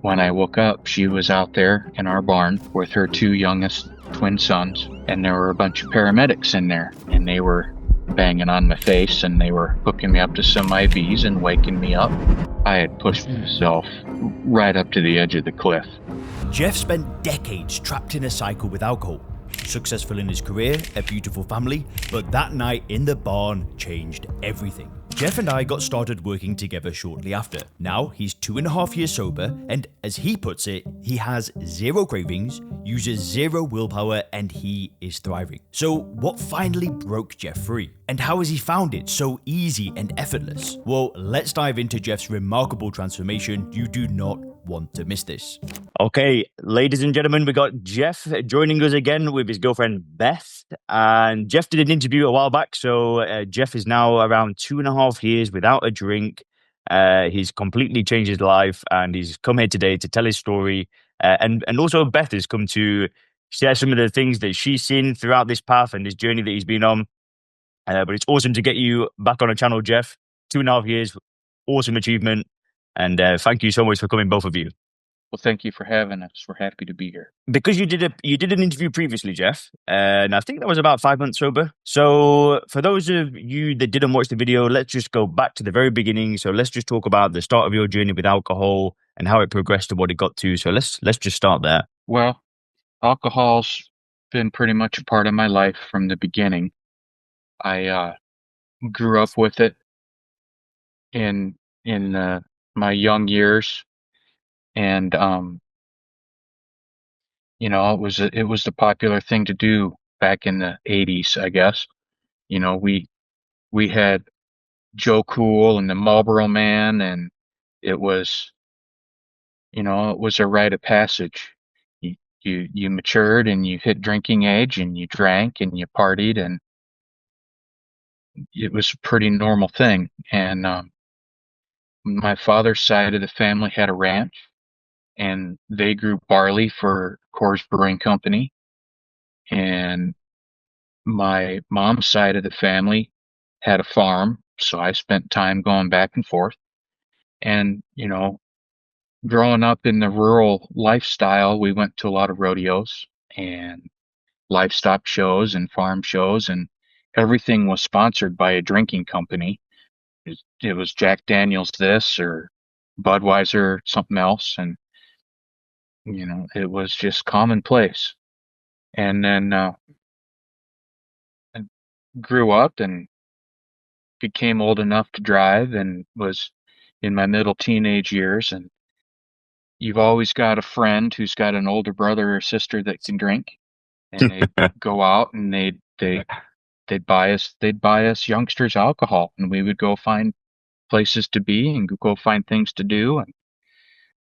when I woke up, she was out there in our barn with her two youngest twin sons, and there were a bunch of paramedics in there, and they were banging on my face, and they were hooking me up to some IVs and waking me up. I had pushed myself right up to the edge of the cliff. Jeff spent decades trapped in a cycle with alcohol. Successful in his career, a beautiful family, but that night in the barn changed everything. Jeff and I got started working together shortly after. Now he's 2.5 years sober, and as he puts it, he has zero cravings, uses zero willpower, and he is thriving. So what finally broke Jeff free? And how has he found it so easy and effortless? Well, let's dive into Jeff's remarkable transformation. You do not want to miss this. Okay, ladies and gentlemen, we got Jeff joining us again with his girlfriend Beth. And Jeff did an interview a while back, so Jeff is now around 2.5 years without a drink. He's completely changed his life, and he's come here today to tell his story. And also Beth has come to share some of the things that she's seen throughout this path and this journey that he's been on. But it's awesome to get you back on the channel, Jeff. 2.5 years, awesome achievement. And thank you so much for coming, both of you. Well, thank you for having us. We're happy to be here. Because you did an interview previously, Jeff, and I think that was about 5 months sober. So for those of you that didn't watch the video, let's just go back to the very beginning. So let's just talk about the start of your journey with alcohol and how it progressed to what it got to. So let's just start there. Well, alcohol's been pretty much a part of my life from the beginning. I grew up with it in my young years, and it was the popular thing to do back in the 80s, I guess. We had Joe Cool and the Marlboro Man, and it was a rite of passage. You matured and you hit drinking age, and you drank and you partied, and it was a pretty normal thing. And my father's side of the family had a ranch, and they grew barley for Coors Brewing Company. And my mom's side of the family had a farm, so I spent time going back and forth. And, growing up in the rural lifestyle, we went to a lot of rodeos and livestock shows and farm shows, and everything was sponsored by a drinking company. It was Jack Daniels this or Budweiser, something else, and it was just commonplace. And then I grew up and became old enough to drive, and was in my middle teenage years. And you've always got a friend who's got an older brother or sister that can drink, and they'd go out and they'd buy us youngsters alcohol, and we would go find places to be and go find things to do. And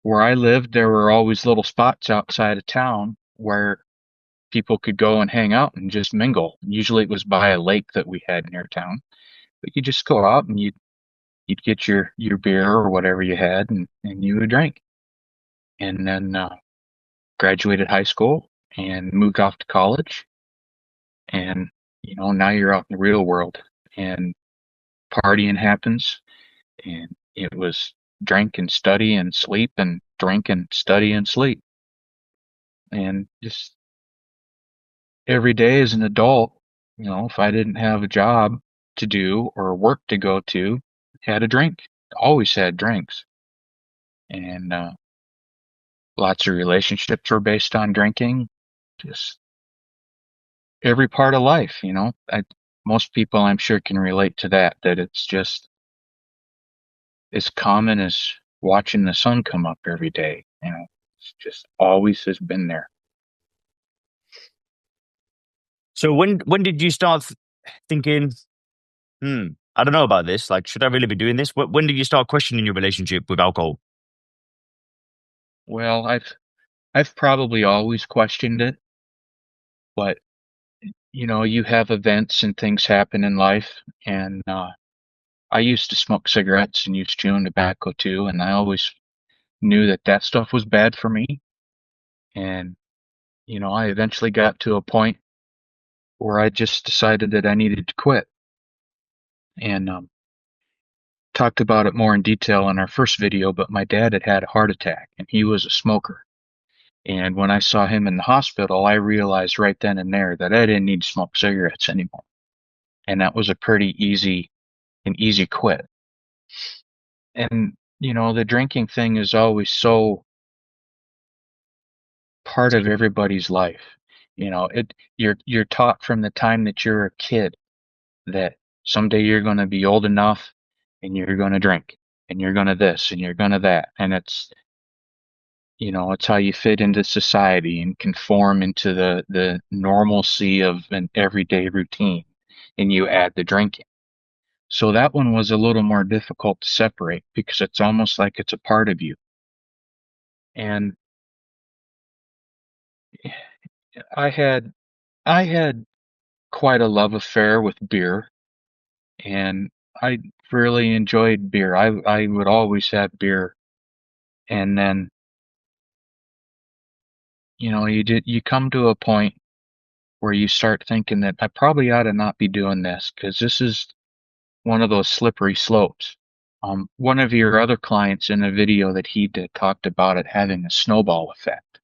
where I lived, there were always little spots outside of town where people could go and hang out and just mingle. Usually it was by a lake that we had near town, but you just go out and you'd get your beer or whatever you had, and you would drink. And then graduated high school and moved off to college, and now you're out in the real world, and partying happens. And it was drink and study and sleep, and drink and study and sleep, and just every day as an adult, if I didn't have a job to do or work to go to, had a drink. Always had drinks. And lots of relationships were based on drinking. Just every part of life, most people, I'm sure, can relate to that it's just as common as watching the sun come up every day. It's just always has been there. So when did you start thinking, I don't know about this, like, should I really be doing this? When did you start questioning your relationship with alcohol? Well, I've probably always questioned it, but you have events and things happen in life, and I used to smoke cigarettes and used chewing tobacco too, and I always knew that stuff was bad for me. And I eventually got to a point where I just decided that I needed to quit. And talked about it more in detail in our first video, but my dad had had a heart attack and he was a smoker. And when I saw him in the hospital, I realized right then and there that I didn't need to smoke cigarettes anymore. And that was a pretty an easy quit. And, the drinking thing is always so part of everybody's life. You're taught from the time that you're a kid that someday you're going to be old enough and you're going to drink and you're going to this and you're going to that. And it's how you fit into society and conform into the normalcy of an everyday routine. And you add the drinking. So that one was a little more difficult to separate because it's almost like it's a part of you. And I had I had quite a love affair with beer, and I really enjoyed beer. I would always have beer, and then you come to a point where you start thinking that I probably ought to not be doing this because this is one of those slippery slopes. One of your other clients in a video that he did talked about it having a snowball effect,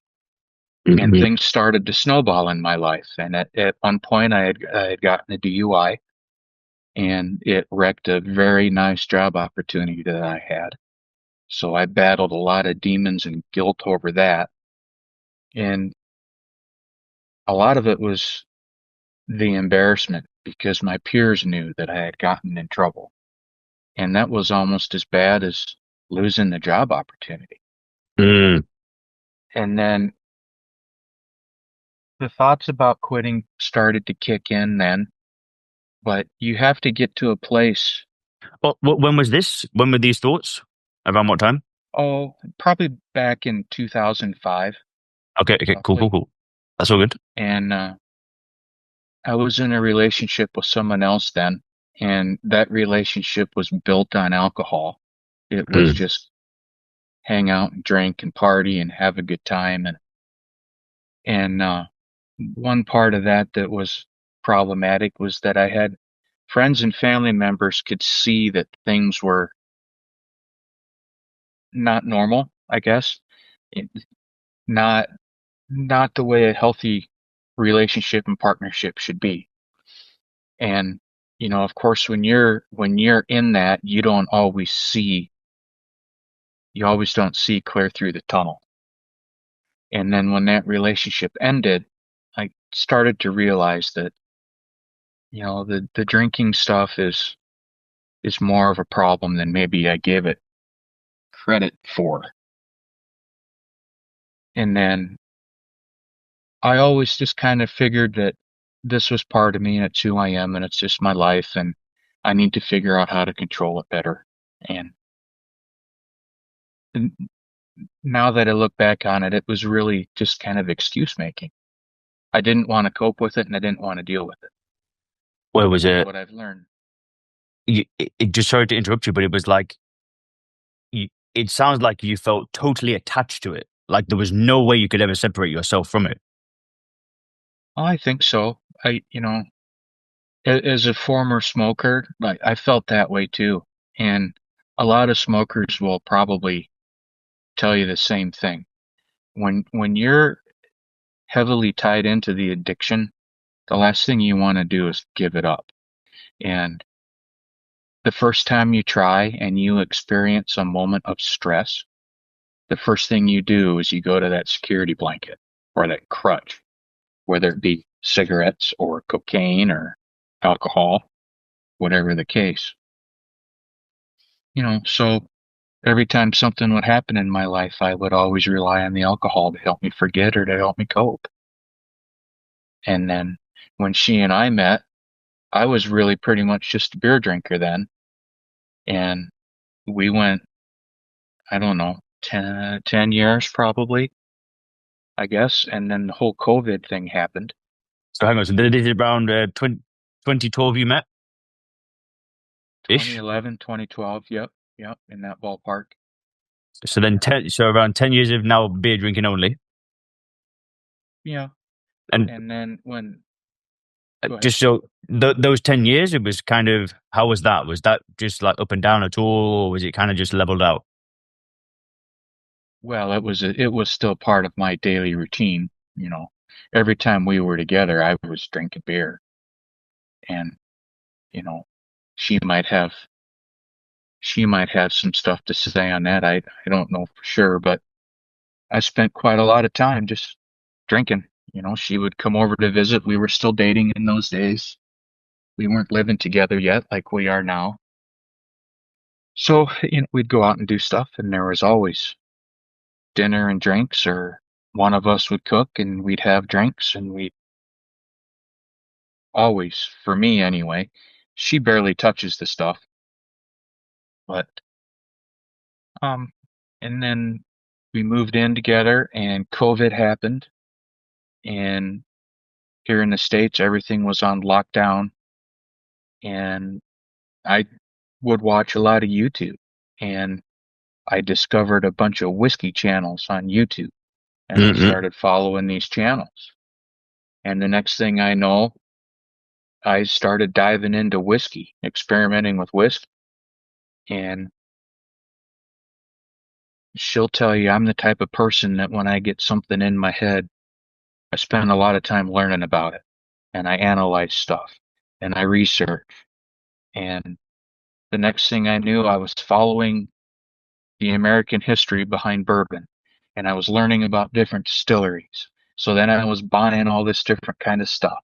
and Mhm. things started to snowball in my life. And at one point, I had gotten a DUI, and it wrecked a very nice job opportunity that I had. So I battled a lot of demons and guilt over that. And a lot of it was the embarrassment because my peers knew that I had gotten in trouble. And that was almost as bad as losing the job opportunity. Mm. And then the thoughts about quitting started to kick in then, but you have to get to a place, Well, when was this? When were these thoughts? Around what time? probably back in 2005, Okay, okay, cool, cool, roughly. cool. That's all good. And I was in a relationship with someone else then, and that relationship was built on alcohol. It was Mm. just hang out and drink and party and have a good time. And one part of that was problematic was that I had friends and family members could see that things were not normal, I guess. It- not not the way a healthy relationship and partnership should be. And of course, when you're in that, you always don't see clear through the tunnel. And then when that relationship ended, I started to realize that the drinking stuff is more of a problem than maybe I gave it credit for. And then I always just kind of figured that this was part of me and it's who I am and it's just my life and I need to figure out how to control it better. And n- now that I look back on it, it was really just kind of excuse making. I didn't want to cope with it and I didn't want to deal with it. Where was And it? what I've learned. It just sorry to interrupt you, but it was like you, it sounds like you felt totally attached to it. Like there was no way you could ever separate yourself from it. I think so. As a former smoker, like I felt that way too. And a lot of smokers will probably tell you the same thing. When you're heavily tied into the addiction, the last thing you want to do is give it up. And the first time you try and you experience a moment of stress, the first thing you do is you go to that security blanket or that crutch, whether it be cigarettes or cocaine or alcohol, whatever the case. So every time something would happen in my life, I would always rely on the alcohol to help me forget or to help me cope. And then when she and I met, I was really pretty much just a beer drinker then. And we went, I don't know, 10 years probably, I guess. And then the whole COVID thing happened. So hang on. So this is around 2012 you met ish. 2011, 2012. Yep. Yep. In that ballpark. So then so around 10 years of now beer drinking only. Yeah. And And then Go ahead. Just so those 10 years, it was kind of, how was that? Was that just like up and down at all, or was it kind of just leveled out? Well, it was still part of my daily routine. You know, every time we were together, I was drinking beer, and you know, she might have she might have some stuff to say on that. I don't know for sure, but I spent quite a lot of time just drinking. You know, she would come over to visit. We were still dating in those days. We weren't living together yet like we are now. So, we'd go out and do stuff, and there was always dinner and drinks, or one of us would cook and we'd have drinks, and we always, for me anyway, she barely touches the stuff, but um and then we moved in together and COVID happened, and here in the States everything was on lockdown, and I would watch a lot of YouTube, and I discovered a bunch of whiskey channels on YouTube, and I Mm-hmm. started following these channels. And the next thing I know, I started diving into whiskey, experimenting with whiskey. And she'll tell you I'm the type of person that when I get something in my head, I spend a lot of time learning about it, and I analyze stuff and I research. And the next thing I knew, I was following the American history behind bourbon, and I was learning about different distilleries. So then I was buying all this different kind of stuff,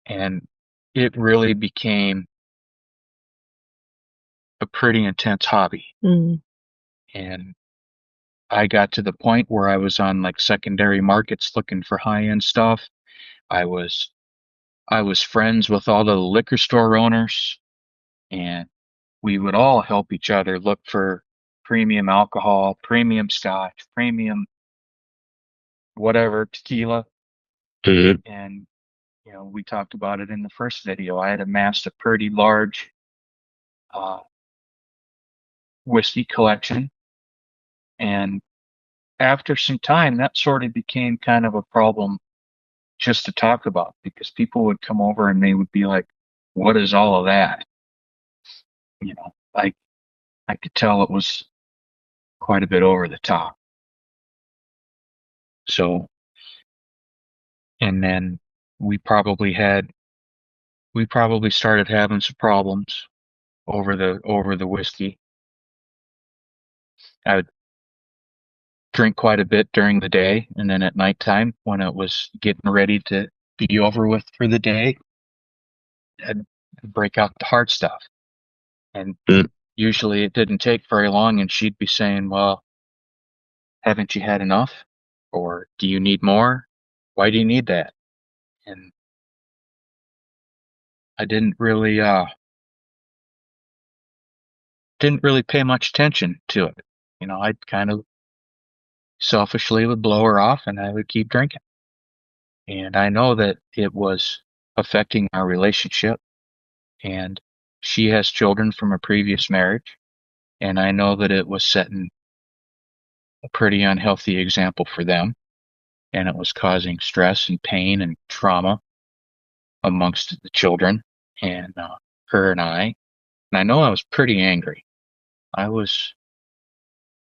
and it really became a pretty intense hobby. Mm. And I got to the point where I was on like secondary markets looking for high end stuff. I was I was friends with all the liquor store owners, and we would all help each other look for premium alcohol, premium scotch, premium whatever, tequila. Mm-hmm. And we talked about it in the first video. I had amassed a pretty large uh, whiskey collection, and after some time, that sort of became kind of a problem just to talk about, because people would come over and they would be like, "What is all of that?" I could tell it was quite a bit over the top. So, and then we probably had we probably started having some problems over the whiskey. I would drink quite a bit during the day, and then at nighttime when it was getting ready to be over with for the day, I'd break out the hard stuff. And usually it didn't take very long, and she'd be saying, "Well, haven't you had enough? Or do you need more? Why do you need that?" And I didn't really pay much attention to it. I'd kind of selfishly would blow her off and I would keep drinking. And I know that it was affecting our relationship, and she has children from a previous marriage, and I know that it was setting a pretty unhealthy example for them, and it was causing stress and pain and trauma amongst the children and her and I. And I know I was pretty angry. I was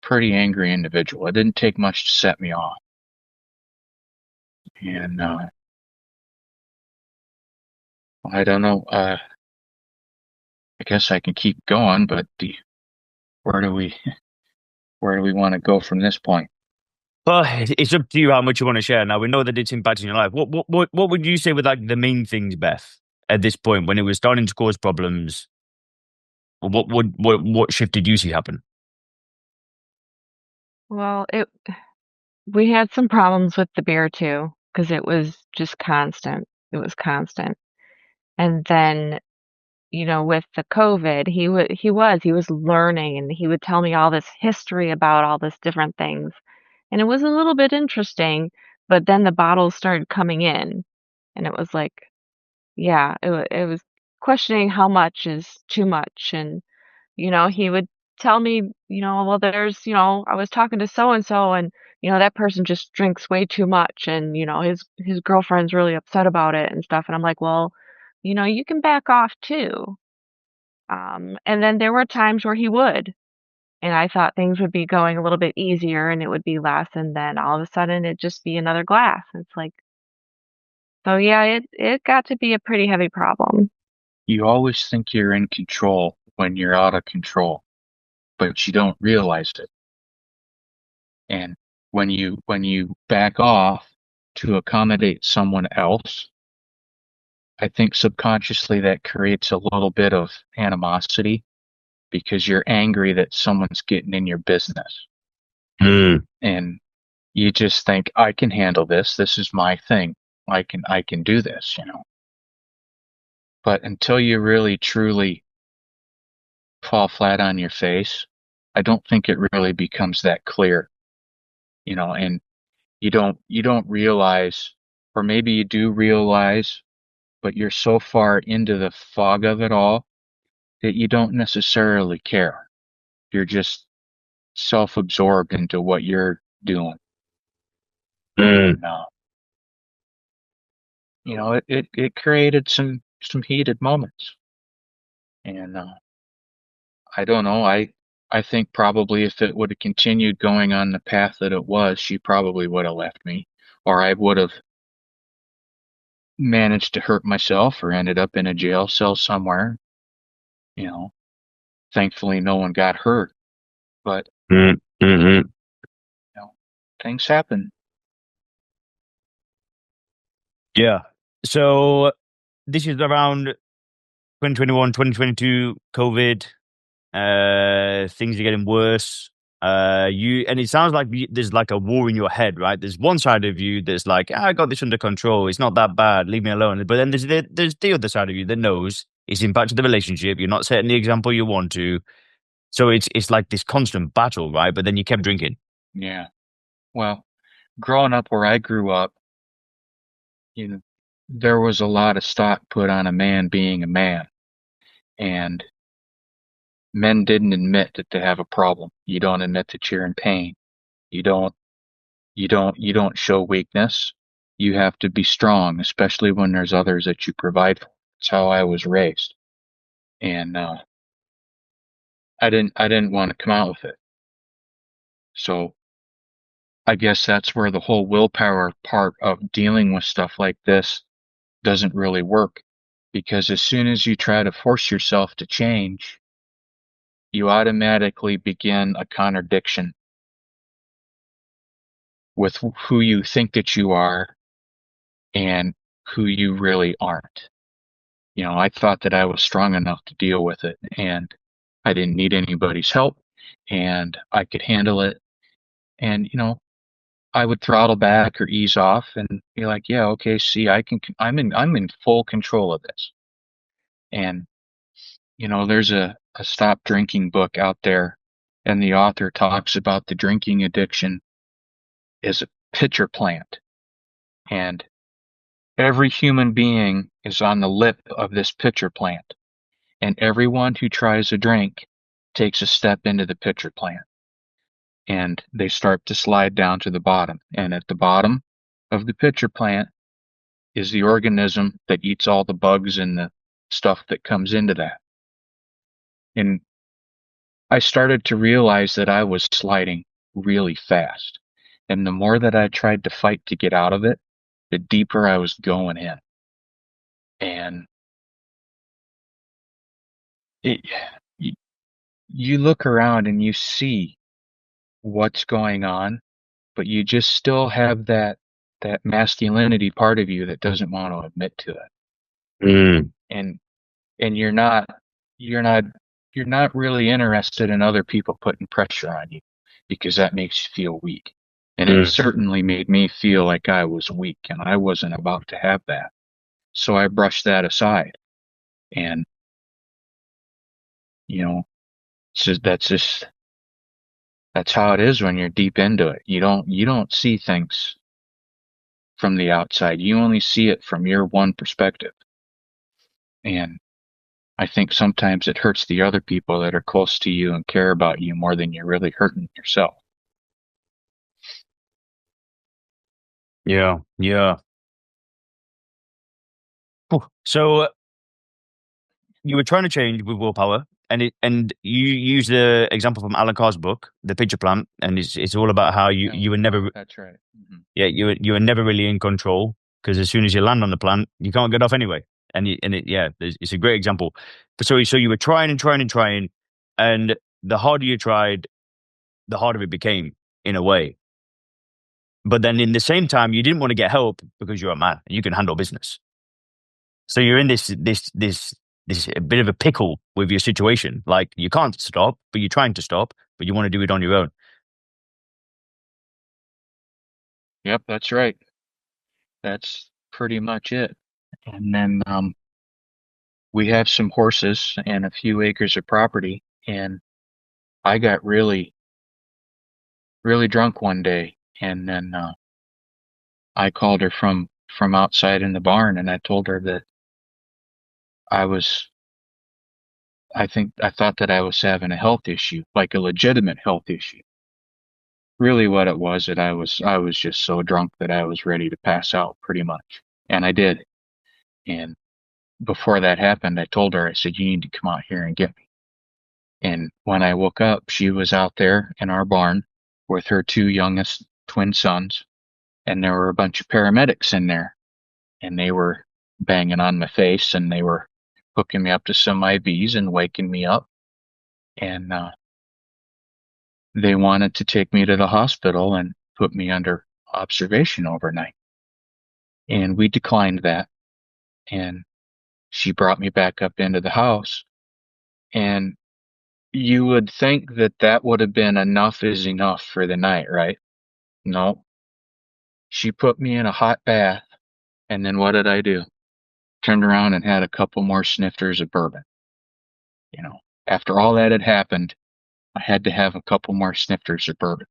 a pretty angry individual. It didn't take much to set me off. And I don't know. I guess I can keep going, but where do we where do we want to go from this point? Well, it's up to you how much you want to share. Now we know that it's impacting your life. What would you say were like the main things, Beth, at this point when it was starting to cause problems? What shift did you see happen? Well, we had some problems with the beer too, because it was just constant. It was constant. And then, with the COVID, he was learning, and he would tell me all this history about all this different things. And it was a little bit interesting, but then the bottles started coming in, and it was like, yeah, it was questioning how much is too much. And he would tell me, well, I was talking to so and so, and that person just drinks way too much, and his girlfriend's really upset about it and stuff. And I'm like, well, you can back off too. And then there were times where he would, and I thought things would be going a little bit easier and it would be less, and then all of a sudden it'd just be another glass. It's like, so yeah, it got to be a pretty heavy problem. You always think you're in control when you're out of control, but you don't realize it. And when you back off to accommodate someone else, I think subconsciously that creates a little bit of animosity because you're angry that someone's getting in your business. Mm. And you just think, I can handle this. This is my thing. I can do this. But until you really truly fall flat on your face, I don't think it really becomes that clear. And you don't realize, or maybe you do realize, but you're so far into the fog of it all that you don't necessarily care. You're just self-absorbed into what you're doing. Mm. And, it created some heated moments. And I don't know. I think probably if it would have continued going on the path that it was, she probably would have left me, or I would have managed to hurt myself or ended up in a jail cell somewhere. You know, Thankfully no one got hurt, but Mm. Mm-hmm. things happen. Yeah. So this is around 2021, 2022, COVID. Things are getting worse. And it sounds like there's like a war in your head, right? There's one side of you that's like, I got this under control. It's not that bad. Leave me alone. But then there's the other side of you that knows it's impacted the relationship. You're not setting the example you want to. So it's like this constant battle, right? But then you kept drinking. Yeah. Well, growing up where I grew up, you know, there was a lot of stock put on a man being a man, and men didn't admit that they have a problem. You don't admit that you're in pain. You don't you don't show weakness. You have to be strong, especially when there's others that you provide for. That's how I was raised. And I didn't want to come out with it. So I guess that's where the whole willpower part of dealing with stuff like this doesn't really work, because as soon as you try to force yourself to change, you automatically begin a contradiction with who you think that you are and who you really aren't. I thought that I was strong enough to deal with it, and I didn't need anybody's help, and I could handle it. And, I would throttle back or ease off and be like, yeah, okay, see, I'm in full control of this. And, there's a stop drinking book out there, and the author talks about the drinking addiction is a pitcher plant. And every human being is on the lip of this pitcher plant. And everyone who tries a drink takes a step into the pitcher plant. And they start to slide down to the bottom. And at the bottom of the pitcher plant is the organism that eats all the bugs and the stuff that comes into that. And I started to realize that I was sliding really fast. And the more that I tried to fight to get out of it, the deeper I was going in. And it, you, you look around and you see what's going on, but you just still have that masculinity part of you that doesn't want to admit to it. Mm. And you're not you're not really interested in other people putting pressure on you, because that makes you feel weak. And it Mm. certainly made me feel like I was weak, and I wasn't about to have that. So I brushed that aside. And, you know, that's how it is when you're deep into it. You don't see things from the outside. You only see it from your one perspective. And I think sometimes it hurts the other people that are close to you and care about you more than you're really hurting yourself. Yeah. Yeah. Whew. So you were trying to change with willpower, and you use the example from Alan Carr's book, The Pitcher Plant, and it's all about how you were never That's right. Mm-hmm. yeah you were never really in control, because as soon as you land on the plant, you can't get off anyway. It's a great example. But so you were trying and trying and trying, and the harder you tried, the harder it became in a way. But then in the same time, you didn't want to get help because you're a man and you can handle business. So you're in this a bit of a pickle with your situation. Like, you can't stop, but you're trying to stop, but you want to do it on your own. Yep, that's right. That's pretty much it. And then we have some horses and a few acres of property, and I got really, really drunk one day, and then I called her from outside in the barn, and I told her that I thought that I was having a health issue, like a legitimate health issue. Really what it was, that I was just so drunk that I was ready to pass out, pretty much. And I did. And before that happened, I told her, I said, you need to come out here and get me. And when I woke up, she was out there in our barn with her two youngest twin sons, and there were a bunch of paramedics in there, and they were banging on my face, and they were hooking me up to some IVs and waking me up. And they wanted to take me to the hospital and put me under observation overnight. And we declined that. And she brought me back up into the house. And you would think that that would have been enough is enough for the night, right? No. She put me in a hot bath. And then what did I do? Turned around and had a couple more snifters of bourbon. You know, after all that had happened, I had to have a couple more snifters of bourbon.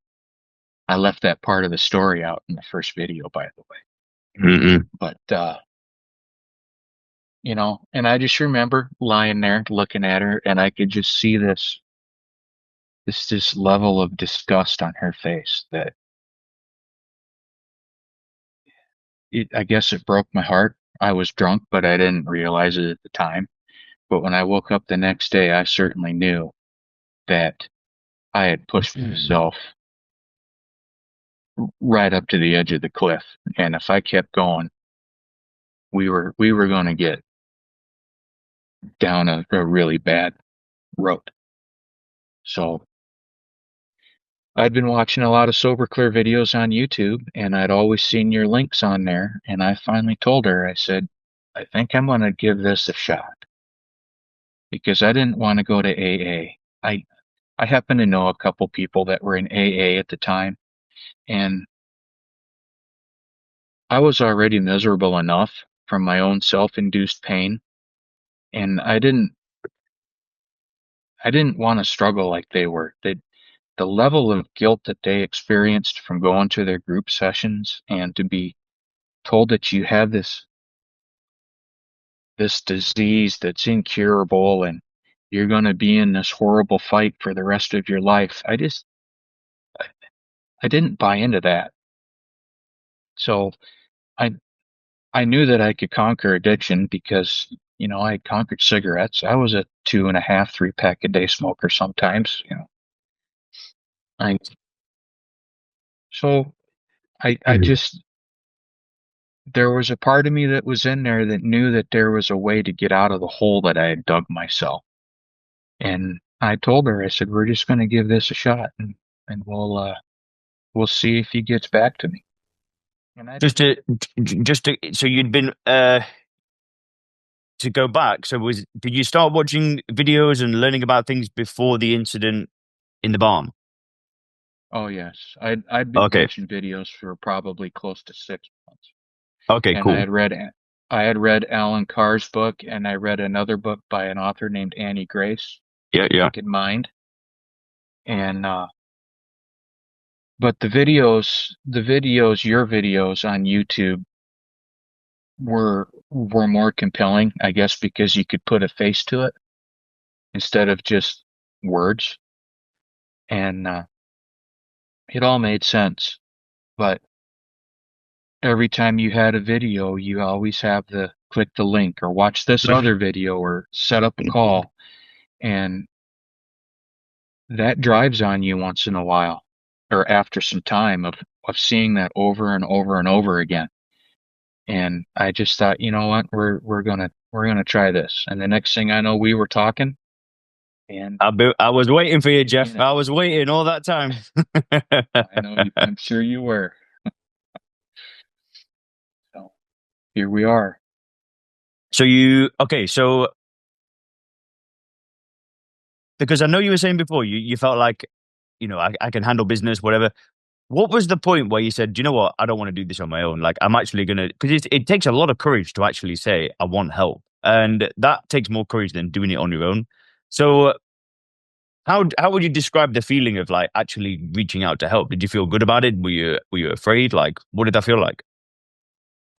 I left that part of the story out in the first video, by the way. Mm-mm. But, you know, and I just remember lying there looking at her, and I could just see this level of disgust on her face that I guess it broke my heart. I was drunk, but I didn't realize it at the time. But when I woke up the next day, I certainly knew that I had pushed myself right up to the edge of the cliff. And if I kept going, we were going to get down a really bad road. So I'd been watching a lot of Sober Clear videos on YouTube, and I'd always seen your links on there. And I finally told her, I said, I think I'm going to give this a shot, because I didn't want to go to AA. I happen to know a couple people that were in AA at the time, and I was already miserable enough from my own self-induced pain, and I didn't want to struggle like they were. The level of guilt that they experienced from going to their group sessions, and to be told that you have this disease that's incurable and you're going to be in this horrible fight for the rest of your life. I didn't buy into that. So I knew that I could conquer addiction because, you know, I conquered cigarettes. I was a 2.5, 3-pack a day smoker sometimes, you know. I just, there was a part of me that was in there that knew that there was a way to get out of the hole that I had dug myself. And I told her, I said, we're just going to give this a shot, and we'll see if he gets back to me. And So you'd been, to go back. So did you start watching videos and learning about things before the incident in the barn? Oh yes, I'd been watching videos for probably close to 6 months. Okay, and cool. I had read Alan Carr's book, and I read another book by an author named Annie Grace. Yeah. Wicked Mind. And but your videos on YouTube were more compelling, I guess, because you could put a face to it instead of just words. And it all made sense. But every time you had a video, you always have the click the link or watch this other video or set up a call. And that drives on you once in a while or after some time of seeing that over and over and over again. And I just thought, you know what, we're gonna try this. And the next thing I know, we were talking, and I was waiting for you, Jeff. you know, I was waiting all that time. I know I'm sure you were. So here we are. So because I know you were saying before, you felt like, I can handle business, whatever. What was the point where you said, do you know what? I don't want to do this on my own. Like, I'm actually going to, because it takes a lot of courage to actually say, I want help. And that takes more courage than doing it on your own. So how would you describe the feeling of like actually reaching out to help? Did you feel good about it? Were you afraid? Like, what did that feel like?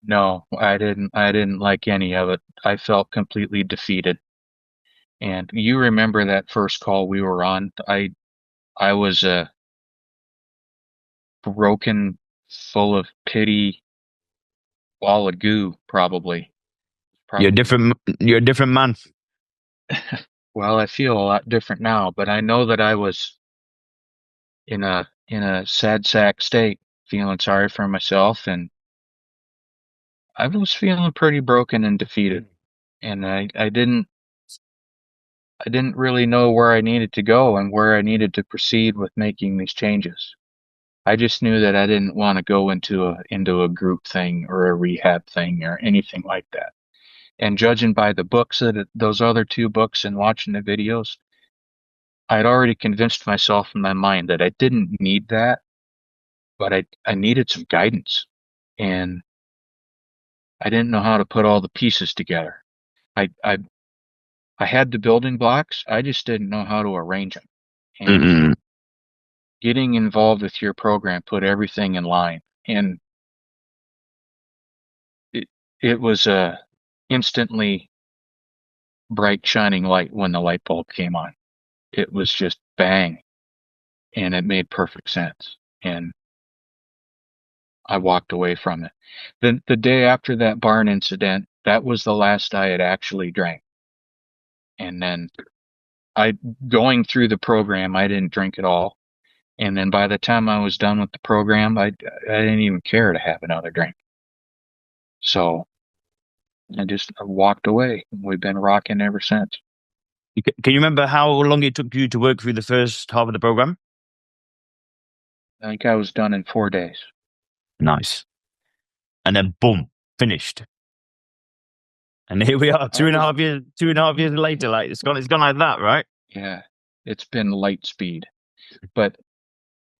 No, I didn't like any of it. I felt completely defeated. And you remember that first call we were on? I was broken, full of pity, ball of goo, probably. You're Probably. different. You're a different man. Well, I feel a lot different now, but I know that I was in a sad sack state, feeling sorry for myself, and I was feeling pretty broken and defeated. And I didn't really know where I needed to go and where I needed to proceed with making these changes. I just knew that I didn't want to go into a group thing or a rehab thing or anything like that. And judging by the books those other two books and watching the videos, I'd already convinced myself in my mind that I didn't need that, but I needed some guidance. And I didn't know how to put all the pieces together. I I I had the building blocks, I just didn't know how to arrange them. And Mm-mm. getting involved with your program put everything in line. And it it was a instantly bright shining light when the light bulb came on. It was just bang, and it made perfect sense. And I walked away from it. The day after that barn incident, that was the last I had actually drank. And then I going through the program, I didn't drink at all. And then by the time I was done with the program, I didn't even care to have another drink. So I walked away. We've been rocking ever since. Can you remember how long it took you to work through the first half of the program? I think I was done in 4 days. Nice. And then boom, finished. And here we are, 2.5 years later. Like it's gone like that, right? Yeah, it's been light speed. But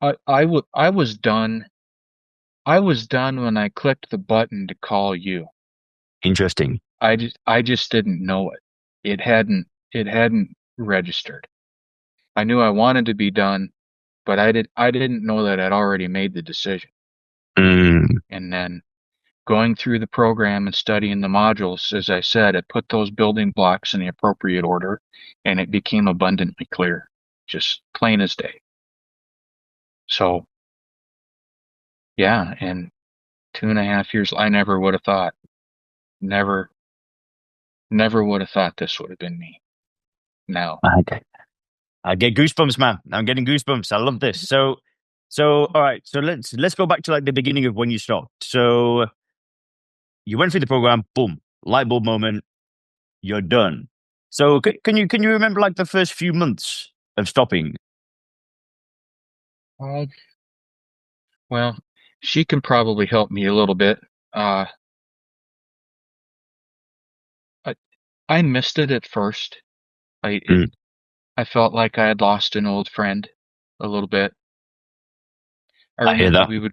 I was done. I was done when I clicked the button to call you. Interesting. I just didn't know it. It hadn't registered. I knew I wanted to be done, but I didn't know that I'd already made the decision. Mm. And then going through the program and studying the modules, as I said, it put those building blocks in the appropriate order, and it became abundantly clear, just plain as day. So, yeah, and 2.5 years, I never would have thought, never, never would have thought this would have been me. Now, I get goosebumps, man. I'm getting goosebumps. I love this. So all right. So let's go back to like the beginning of when you stopped. So you went through the program, boom, light bulb moment, you're done. So can you remember like the first few months of stopping? uh, well, she can probably help me a little bit. I, I missed it at first. I, it, Mm. I felt like I had lost an old friend a little bit. I I hear remember that. we would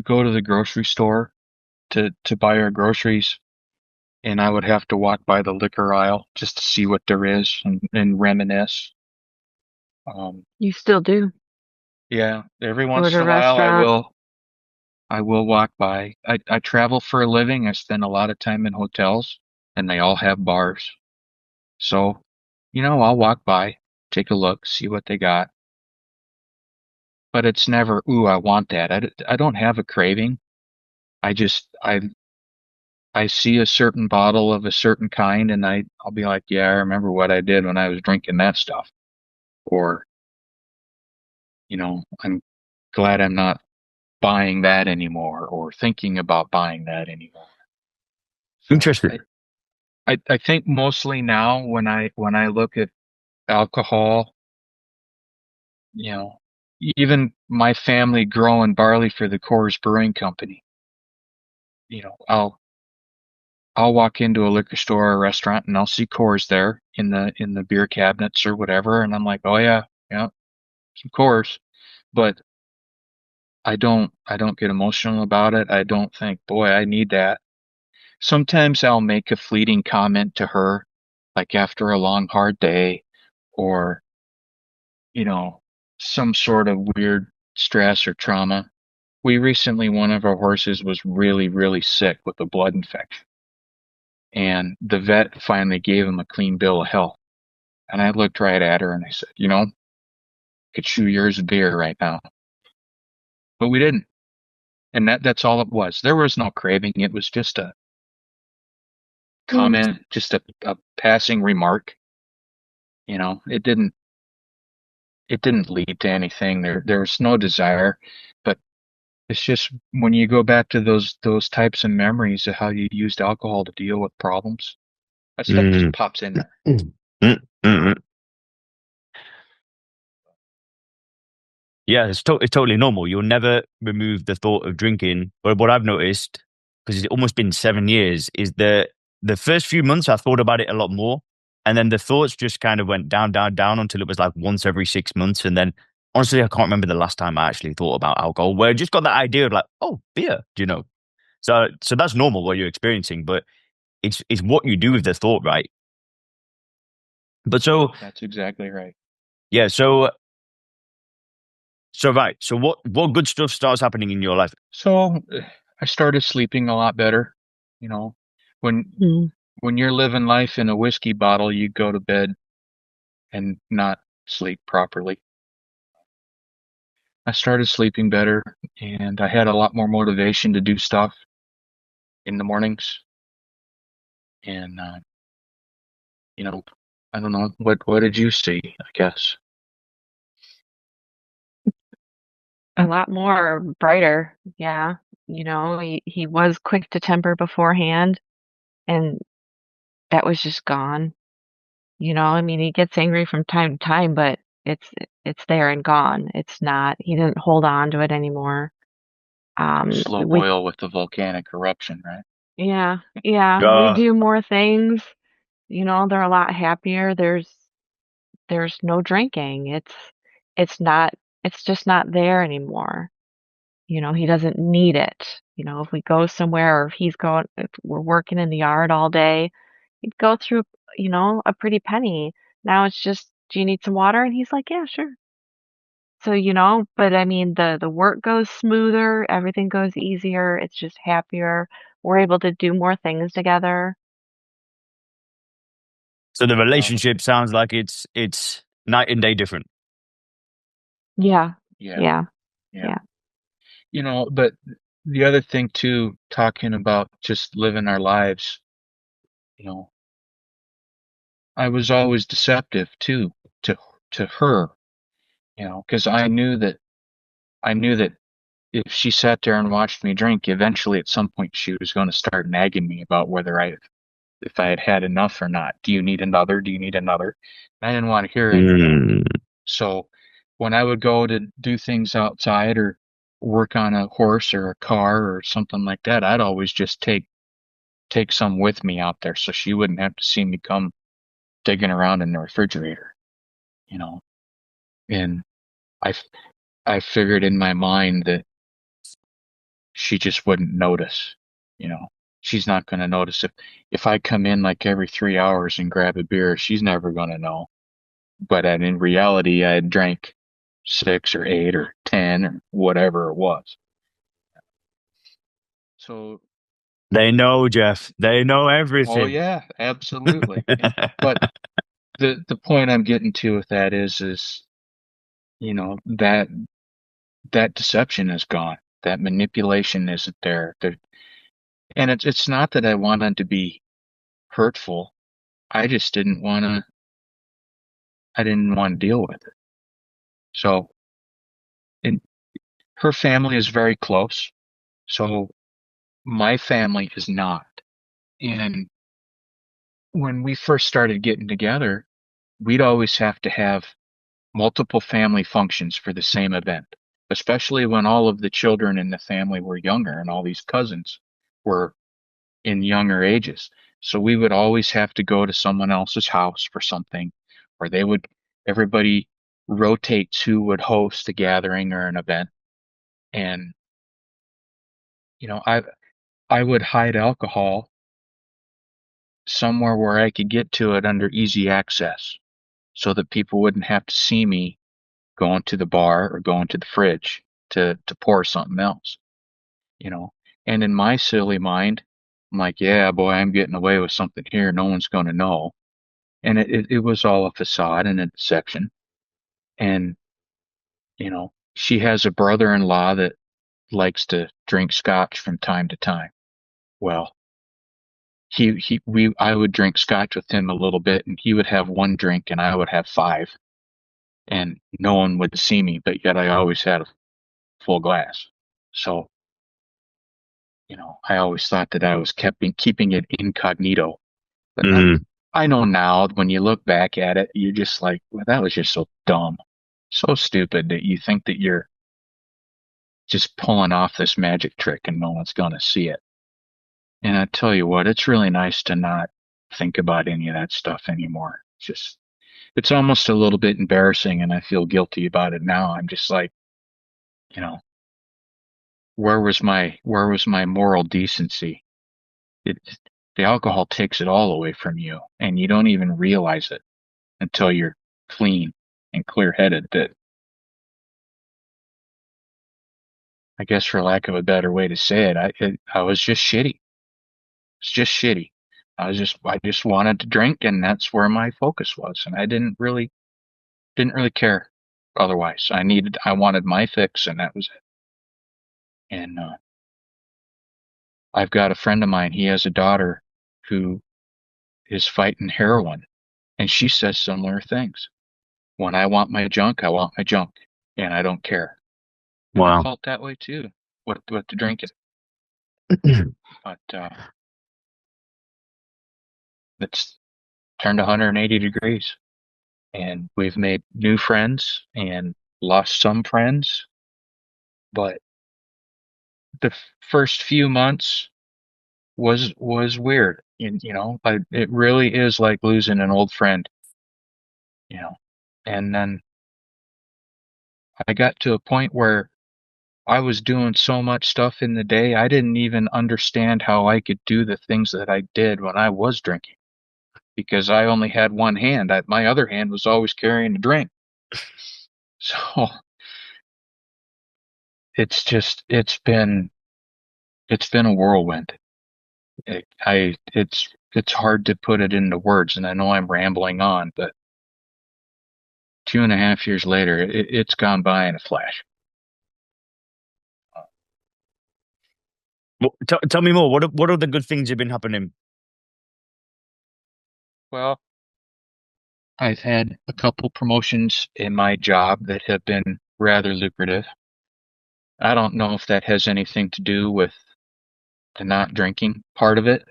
go to the grocery store to buy our groceries, and I would have to walk by the liquor aisle just to see what there is and reminisce. You still do. Yeah, every Go once to in a a while restaurant. I will walk by. I travel for a living. I spend a lot of time in hotels, and they all have bars. So, I'll walk by, take a look, see what they got. But it's never, ooh, I want that. I don't have a craving. I just, I see a certain bottle of a certain kind and I'll be like, yeah, I remember what I did when I was drinking that stuff. Or, I'm glad I'm not buying that anymore or thinking about buying that anymore. So Interesting. I think mostly now when I look at alcohol, you know, even my family growing barley for the Coors Brewing Company, I'll walk into a liquor store or a restaurant and I'll see Coors there in the beer cabinets or whatever, and I'm like, oh yeah, yeah, some Coors. But I don't get emotional about it. I don't think, boy, I need that. Sometimes I'll make a fleeting comment to her, like after a long, hard day, or, you know, some sort of weird stress or trauma. One of our horses was really, really sick with a blood infection, and the vet finally gave him a clean bill of health. And I looked right at her and I said, could chew yours a beer right now. But we didn't. And that's all it was. There was no craving. It was just a Mm. comment, just a passing remark. It didn't lead to anything. There was no desire, but it's just when you go back to those types of memories of how you used alcohol to deal with problems, that stuff just Mm. pops in there. Mm, mm, mm. Yeah, it's totally normal. You'll never remove the thought of drinking. But what I've noticed, because it's almost been 7 years, is that the first few months I thought about it a lot more. And then the thoughts just kind of went down, down, down until it was like once every 6 months. And then honestly, I can't remember the last time I actually thought about alcohol, where I just got that idea of like, oh, beer. So that's normal what you're experiencing, but it's what you do with the thought, right? But so That's exactly right. yeah, so right. So what good stuff starts happening in your life? So I started sleeping a lot better. You know, when Mm. when you're living life in a whiskey bottle, you go to bed and not sleep properly. I started sleeping better and I had a lot more motivation to do stuff in the mornings. And, you know, I don't know, what did you see, I guess? A lot more brighter. Yeah. He was quick to temper beforehand, and that was just gone. I mean, he gets angry from time to time, but it's it's there and gone. He didn't hold on to it anymore. Slow We boil with the volcanic eruption, right? Yeah, yeah, we Uh, do more things. They're a lot happier. There's no drinking. It's not it's just not there anymore. He doesn't need it. If we go somewhere or if we're working in the yard all day, he'd go through, a pretty penny. Now it's just, do you need some water? And he's like, yeah, sure. So, but I mean, the work goes smoother, everything goes easier. It's just happier. We're able to do more things together. so the Well, relationship sounds like it's night and day different. Yeah. yeah, Yeah. yeah. Yeah. But the other thing too, talking about just living our lives, you know, I was always deceptive too to to her, because I knew that if she sat there and watched me drink, eventually at some point she was going to start nagging me about if I had had enough or not. Do you need another? Do you need another? I didn't want to hear any of that. Mm. So when I would go to do things outside or work on a horse or a car or something like that, I'd always just take some with me out there so she wouldn't have to see me come digging around in the refrigerator, you know. And I I figured in my mind that she just wouldn't notice, you know. She's not going to notice if I come in like every 3 hours and grab a beer, she's never going to know. But in reality, I had drank 6 or 8 or 10 or whatever it was. So, They know, Jeff. They know oh everything. yeah, absolutely. But the point I'm getting to with that is that deception is gone. That manipulation isn't there. And it's not that I wanted to be hurtful. I just I didn't want to deal with it. So, and her family is very close. So my family is not. And when we first started getting together, we'd always have to have multiple family functions for the same event, especially when all of the children in the family were younger and all these cousins were in younger ages. So we would always have to go to someone else's house for something, or everybody rotates who would host a gathering or an event. And, you know, I would hide alcohol somewhere where I could get to it under easy access so that people wouldn't have to see me going to the bar or going to the fridge to pour something else, you know. And in my silly mind, I'm like, yeah, boy, I'm getting away with something here. No one's going to know. And it was all a facade and a deception. And, you know, she has a brother-in-law that likes to drink scotch from time to time. Well, I would drink scotch with him a little bit and he would have one drink and I would have five and no one would see me, but yet I always had a full glass. So, you know, I always thought that I was keeping it incognito. But Mm. I know now when you look back at it, you're just like, well, that was just so dumb, so stupid that you think that you're just pulling off this magic trick and no one's going to see it. And I tell you what, it's really nice to not think about any of that stuff anymore. It's almost a little bit embarrassing and I feel guilty about it now. I'm just like, you know, where was my moral decency? It, the alcohol takes it all away from you and you don't even realize it until you're clean and clear headed. But I guess for lack of a better way to say it, I was just shitty. It's just shitty. I just wanted to drink and that's where my focus was. And I didn't really care otherwise. I wanted my fix and that was it. And, I've got a friend of mine. He has a daughter who is fighting heroin and she says similar things. When I want my junk, I want my junk and I don't care. And I Wow. felt that way too with the drinking. But, it's turned 180 degrees and we've made new friends and lost some friends. But the first few months was weird. And, you know, it really is like losing an old friend, you know. And then I got to a point where I was doing so much stuff in the day, I didn't even understand how I could do the things that I did when I was drinking because I only had one hand. My other hand was always carrying a drink. So it's been a whirlwind. It's hard to put it into words, and I know I'm rambling on, but 2.5 years later, it's gone by in a flash. Well, tell me more. What are the good things have been happening? Well, I've had a couple promotions in my job that have been rather lucrative. I don't know if that has anything to do with the not drinking part of it,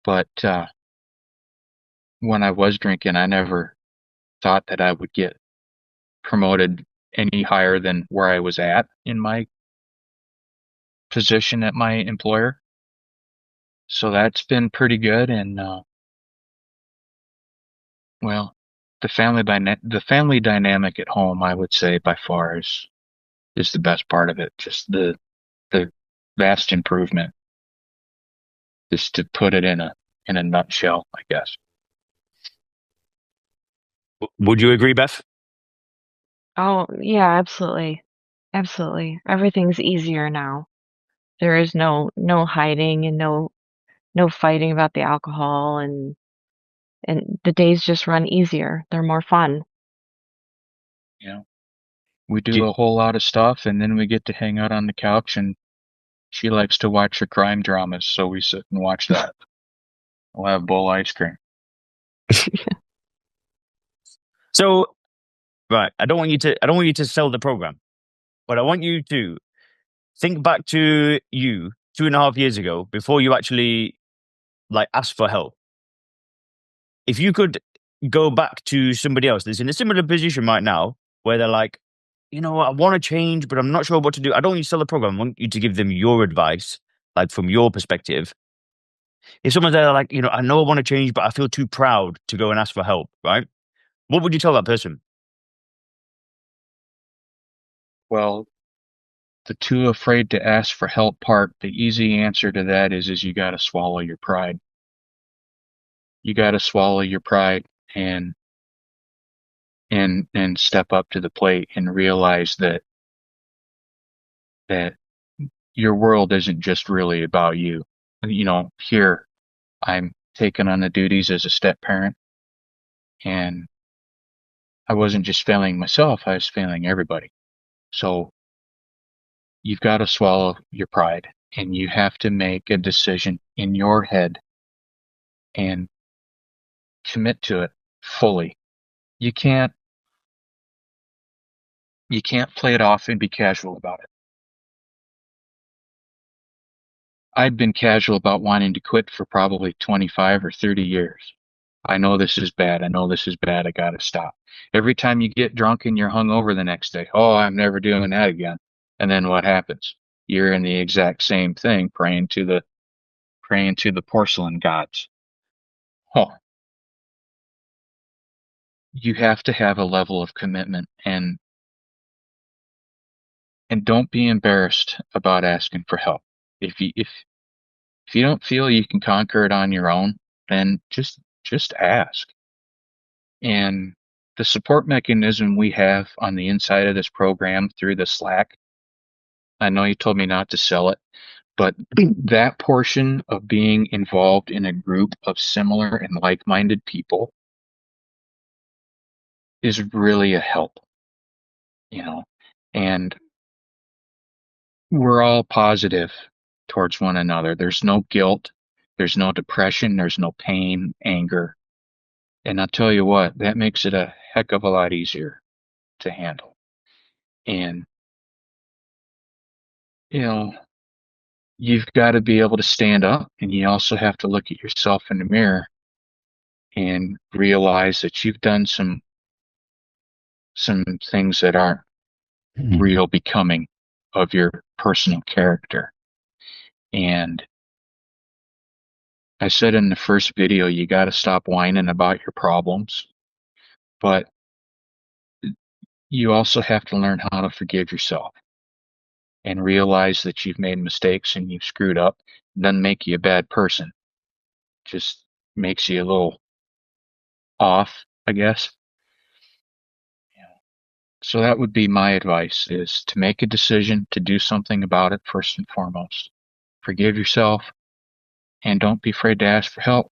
but when I was drinking, I never thought that I would get promoted any higher than where I was at in my position at my employer. So that's been pretty good. And well, the family dynamic at home, I would say by far is the best part of it. Just the vast improvement, just to put it in a nutshell, I guess. Would you agree, Beth? Oh, yeah, absolutely. Absolutely. Everything's easier now. There is no hiding and no fighting about the alcohol and the days just run easier. They're more fun. You know, we Do, do a whole lot of stuff, and then we get to hang out on the couch and She likes to watch her crime dramas, so we sit and watch that. We'll have bowl ice cream. So, right, I don't want you to sell the program, but I want you to think back to you 2.5 years ago before you actually like asked for help. If you could go back to somebody else that's in a similar position right now, where they're like, you know what, I want to change, but I'm not sure what to do. I don't want you to sell the program. I want you to give them your advice, like from your perspective. If someone's there like, you know, I know I want to change, but I feel too proud to go and ask for help, right? What would you tell that person? Well, the too afraid to ask for help part, the easy answer to that is you got to swallow your pride. You got to swallow your pride and step up to the plate and realize that your world isn't just really about you. You know, here I'm taking on the duties as a step parent, and I wasn't just failing myself, I was failing everybody. So you've got to swallow your pride and you have to make a decision in your head and commit to it fully. You can't play it off and be casual about it. I've been casual about wanting to quit for probably 25 or 30 years. I know this is bad. I know this is bad. I got to stop. Every time you get drunk and you're hungover the next day, oh, I'm never doing that again. And then what happens? You're in the exact same thing, praying to the porcelain gods. Oh, you have to have a level of commitment and don't be embarrassed about asking for help. If you don't feel you can conquer it on your own, then just ask. And the support mechanism we have on the inside of this program through the Slack, I know you told me not to sell it, but that portion of being involved in a group of similar and like-minded people is really a help, you know, and we're all positive towards one another. There's no guilt, there's no depression, there's no pain, anger. And I'll tell you what, that makes it a heck of a lot easier to handle. And, you know, you've got to be able to stand up, and you also have to look at yourself in the mirror and realize that you've done some things that aren't real becoming of your personal character. And I said in the first video, you got to stop whining about your problems, but you also have to learn how to forgive yourself and realize that you've made mistakes and you've screwed up. It doesn't make you a bad person. Just makes you a little off, I guess. So that would be my advice, is to make a decision to do something about it first and foremost. Forgive yourself and don't be afraid to ask for help.